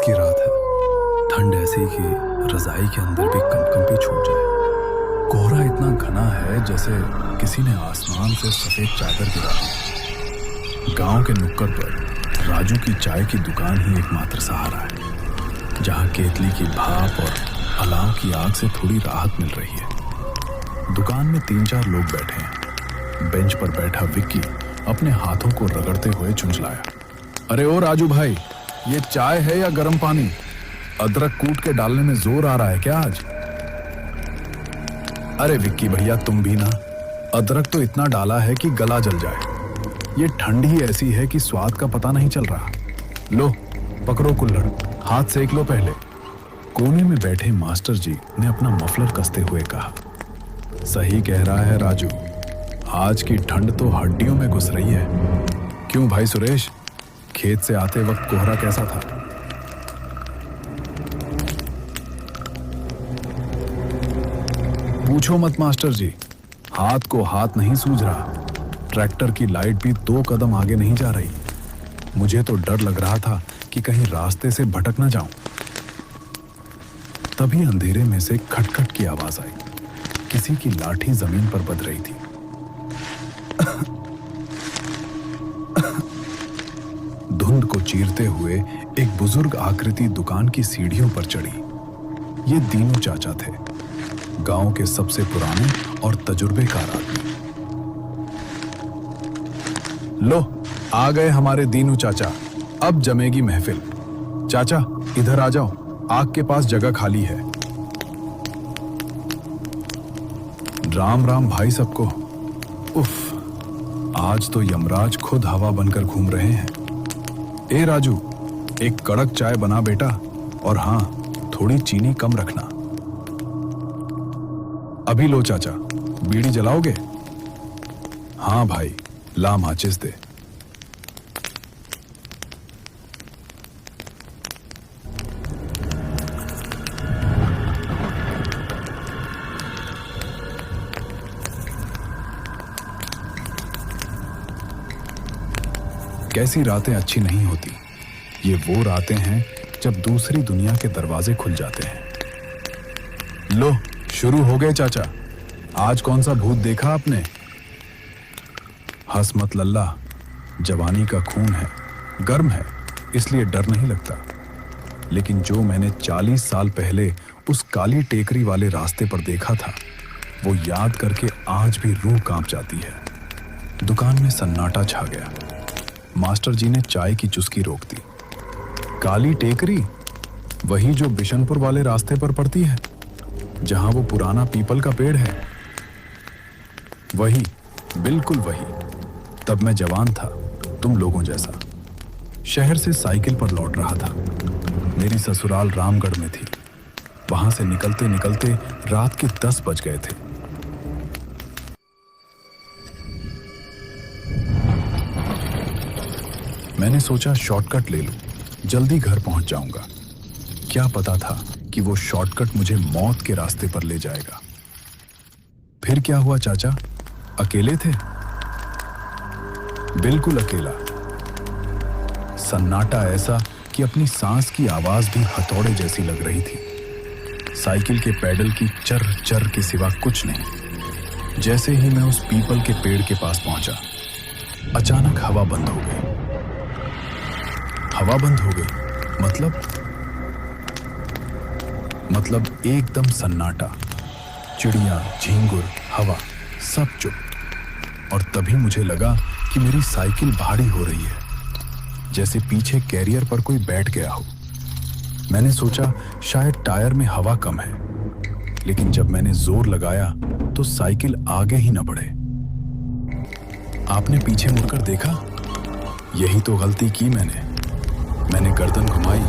की रात है। ठंड ऐसी कि रजाई के अंदर भी कंपकंपी छूट जाए। कोहरा इतना घना है जैसे किसी ने आसमान से सफेद चादर गिरा दी। गांव के नुक्कड़ पर राजू की चाय की दुकान ही एकमात्र सहारा है, जहां केतली की भाप और अलाव की आग से थोड़ी राहत मिल रही है। दुकान में 3-4 लोग बैठे हैं। बेंच पर बैठा विक्की अपने हाथों को रगड़ते हुए चुंचलाया। अरे ओ राजू भाई, ये चाय है या गर्म पानी? अदरक कूट के डालने में जोर आ रहा है क्या आज? अरे विक्की भैया, तुम भी ना। अदरक तो इतना डाला है कि गला जल जाए। ये ठंड ही ऐसी है कि स्वाद का पता नहीं चल रहा। लो पकड़ो कुल्हड़, हाथ सेक लो पहले। कोने में बैठे मास्टर जी ने अपना मफलर कसते हुए कहा। सही कह रहा है राजू, आज की ठंड तो हड्डियों में घुस रही है। क्यों भाई सुरेश, खेत से आते वक्त कोहरा कैसा था? पूछो मत मास्टर जी, हाथ को हाथ नहीं सूझ रहा। ट्रैक्टर की लाइट भी 2 कदम आगे नहीं जा रही। मुझे तो डर लग रहा था कि कहीं रास्ते से भटक ना जाऊं। तभी अंधेरे में से खटखट की आवाज आई। किसी की लाठी जमीन पर बज रही थी। धुंध को चीरते हुए एक बुजुर्ग आकृति दुकान की सीढ़ियों पर चढ़ी। ये दीनू चाचा थे, गांव के सबसे पुराने और तजुर्बेकार आदमी। लो आ गए हमारे दीनू चाचा, अब जमेगी महफिल। चाचा इधर आ जाओ, आग के पास जगह खाली है। राम राम भाई सबको। उफ, आज तो यमराज खुद हवा बनकर घूम रहे हैं। ए राजू, एक कड़क चाय बना बेटा, और हाँ, थोड़ी चीनी कम रखना। अभी लो चाचा, बीड़ी जलाओगे? हाँ भाई, ला माचिस दे। कैसी रातें अच्छी नहीं होती। ये वो रातें हैं जब दूसरी दुनिया के दरवाजे खुल जाते हैं। लो शुरू हो गए चाचा। आज कौन सा भूत देखा आपने? हंस मत लल्ला, जवानी का खून है, गर्म है, इसलिए डर नहीं लगता। लेकिन जो मैंने 40 साल पहले उस काली टेकरी वाले रास्ते पर देखा था, वो याद करके आज भी रूह कांप जाती है। दुकान में सन्नाटा छा गया। मास्टर जी ने चाय की चुस्की रोक दी। काली टेकरी, वही जो बिशनपुर वाले रास्ते पर पड़ती है, जहां वो पुराना पीपल का पेड़ है। वही, बिल्कुल वही। तब मैं जवान था, तुम लोगों जैसा। शहर से साइकिल पर लौट रहा था। मेरी ससुराल रामगढ़ में थी। वहां से निकलते निकलते रात के 10 बज गए थे। मैंने सोचा शॉर्टकट ले लूं, जल्दी घर पहुंच जाऊंगा। क्या पता था कि वो शॉर्टकट मुझे मौत के रास्ते पर ले जाएगा। फिर क्या हुआ चाचा, अकेले थे? बिल्कुल अकेला। सन्नाटा ऐसा कि अपनी सांस की आवाज भी हथौड़े जैसी लग रही थी। साइकिल के पैडल की चर चर के सिवा कुछ नहीं। जैसे ही मैं उस पीपल के पेड़ के पास पहुंचा, अचानक हवा बंद हो गई। हवा बंद हो गई मतलब एकदम सन्नाटा। चिड़िया, झींगुर, हवा, सब चुप। और तभी मुझे लगा कि मेरी साइकिल भारी हो रही है, जैसे पीछे कैरियर पर कोई बैठ गया हो। मैंने सोचा शायद टायर में हवा कम है, लेकिन जब मैंने जोर लगाया तो साइकिल आगे ही न बढ़े। आपने पीछे मुड़कर देखा? यही तो गलती की मैंने गर्दन घुमाई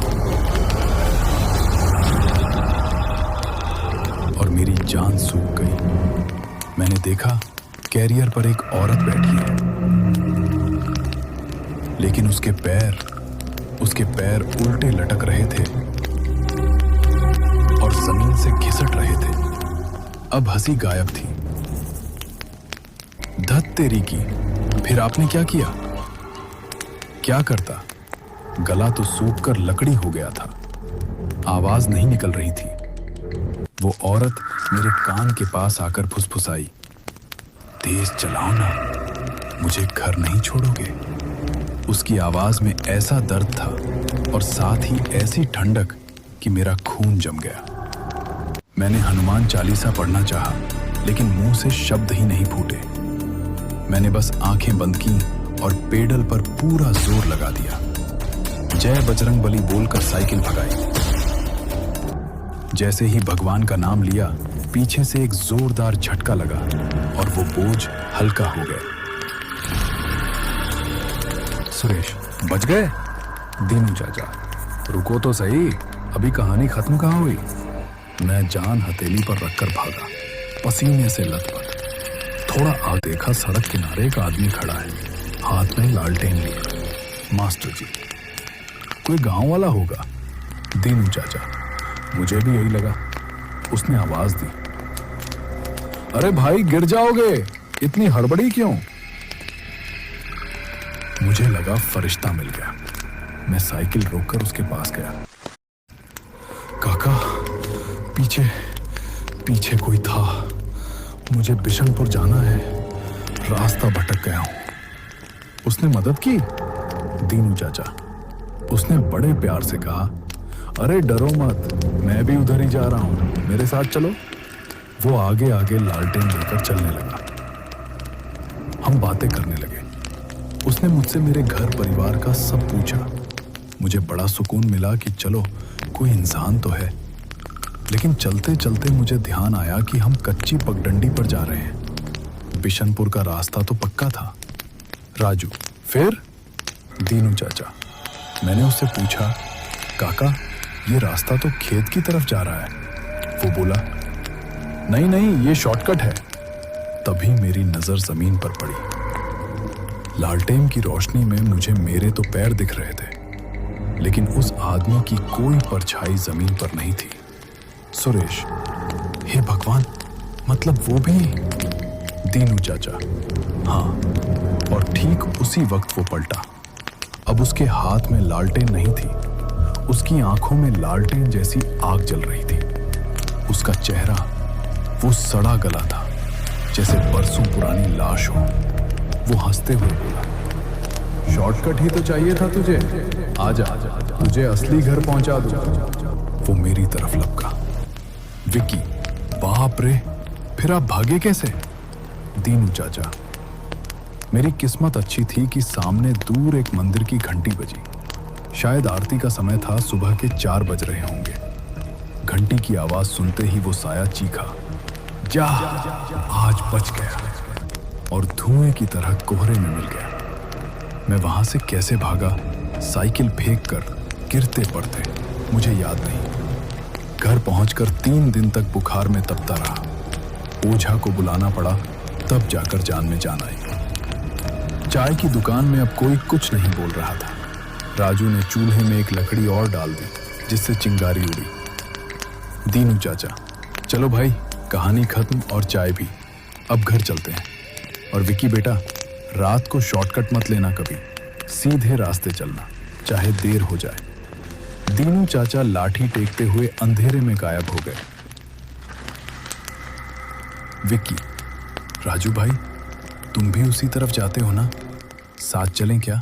और मेरी जान सूख गई। मैंने देखा कैरियर पर एक औरत बैठी है, लेकिन उसके पैर उल्टे लटक रहे थे और जमीन से घिसट रहे थे। अब हंसी गायब थी। धत तेरी की, फिर आपने क्या किया? क्या करता? गला तो सूख कर लकड़ी हो गया था। आवाज नहीं निकल रही थी। वो औरत मेरे कान के पास आकर फुसफुसाई, तेज चलाओ ना, मुझे घर नहीं छोड़ोगे। उसकी आवाज में ऐसा दर्द था और साथ ही ऐसी ठंडक कि मेरा खून जम गया। मैंने हनुमान चालीसा पढ़ना चाहा, लेकिन मुंह से शब्द ही नहीं फूटे। मैंने बस आंखें बंद की और पेडल पर पूरा जोर लगा दिया। जय बजरंगबली बोलकर साइकिल भगाई। जैसे ही भगवान का नाम लिया, पीछे से एक जोरदार झटका लगा और वो बोझ हल्का हो गया। सुरेश, बच गए? दीनू चाचा, रुको तो सही, अभी कहानी खत्म कहाँ हुई? मैं जान हथेली पर रखकर भागा, पसीने से लथपथ। थोड़ा आगे देखा, सड़क किनारे एक आदमी खड़ा है, हाथ में लालटेन लिए। मास्टर जी, कोई गांव वाला होगा। दीनू चाचा, मुझे भी यही लगा। उसने आवाज दी, अरे भाई गिर जाओगे, इतनी हड़बड़ी क्यों? मुझे लगा फरिश्ता मिल गया। मैं साइकिल रोककर उसके पास गया। काका, पीछे पीछे कोई था, मुझे बिशनपुर जाना है, रास्ता भटक गया हूं। उसने मदद की। दीनू चाचा, उसने बड़े प्यार से कहा, अरे डरो मत, मैं भी उधर ही जा रहा हूं, मेरे साथ चलो। वो आगे आगे लालटेन लेकर चलने लगा। हम बातें करने लगे। उसने मुझसे मेरे घर परिवार का सब पूछा। मुझे बड़ा सुकून मिला कि चलो कोई इंसान तो है। लेकिन चलते चलते मुझे ध्यान आया कि हम कच्ची पगडंडी पर जा रहे हैं। बिशनपुर का रास्ता तो पक्का था। राजू, फिर? दीनू चाचा, मैंने उससे पूछा, काका ये रास्ता तो खेत की तरफ जा रहा है। वो बोला, नहीं नहीं, ये शॉर्टकट है। तभी मेरी नजर जमीन पर पड़ी। लालटेन की रोशनी में मुझे मेरे तो पैर दिख रहे थे, लेकिन उस आदमी की कोई परछाई जमीन पर नहीं थी। सुरेश, हे भगवान, मतलब वो भी? दीनू चाचा, हाँ, और ठीक उसी वक्त वो पलटा। अब उसके हाथ में लालटेन नहीं थी, उसकी आंखों में लालटेन जैसी आग जल रही थी। उसका चेहरा वो सड़ा गला था, जैसे बरसों पुरानी लाश हो। वो हंसते हुए बोला, शॉर्टकट ही तो चाहिए था तुझे, आजा, तुझे असली घर पहुंचा दूं। वो मेरी तरफ लपका। विक्की, बाप रे, फिर आप भागे कैसे? दीनू चाचा, मेरी किस्मत अच्छी थी कि सामने दूर एक मंदिर की घंटी बजी। शायद आरती का समय था, सुबह के 4 बज रहे होंगे। घंटी की आवाज सुनते ही वो साया चीखा, जा, आज बच गया, और धुएं की तरह कोहरे में मिल गया। मैं वहां से कैसे भागा, साइकिल फेंक कर, गिरते पड़ते, मुझे याद नहीं। घर पहुंचकर 3 दिन तक बुखार में तपता रहा। ओझा को बुलाना पड़ा, तब जाकर जान में जान आई। चाय की दुकान में अब कोई कुछ नहीं बोल रहा था। राजू ने चूल्हे में एक लकड़ी और डाल दी, जिससे चिंगारी उड़ी। दीनू चाचा, चलो भाई, कहानी खत्म और चाय भी, अब घर चलते हैं। और विक्की बेटा, रात को शॉर्टकट मत लेना कभी, सीधे रास्ते चलना, चाहे देर हो जाए। दीनू चाचा लाठी टेकते हुए अंधेरे में गायब हो गए। विक्की, राजू भाई, तुम भी उसी तरफ जाते हो ना, साथ चलें क्या?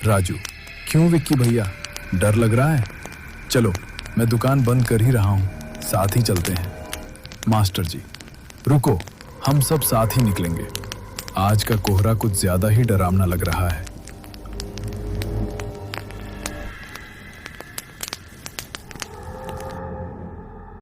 राजू, क्यों विक्की भैया, डर लग रहा है? चलो, मैं दुकान बंद कर ही रहा हूं, साथ ही चलते हैं। मास्टर जी, रुको, हम सब साथ ही निकलेंगे। आज का कोहरा कुछ ज्यादा ही डरावना लग रहा है।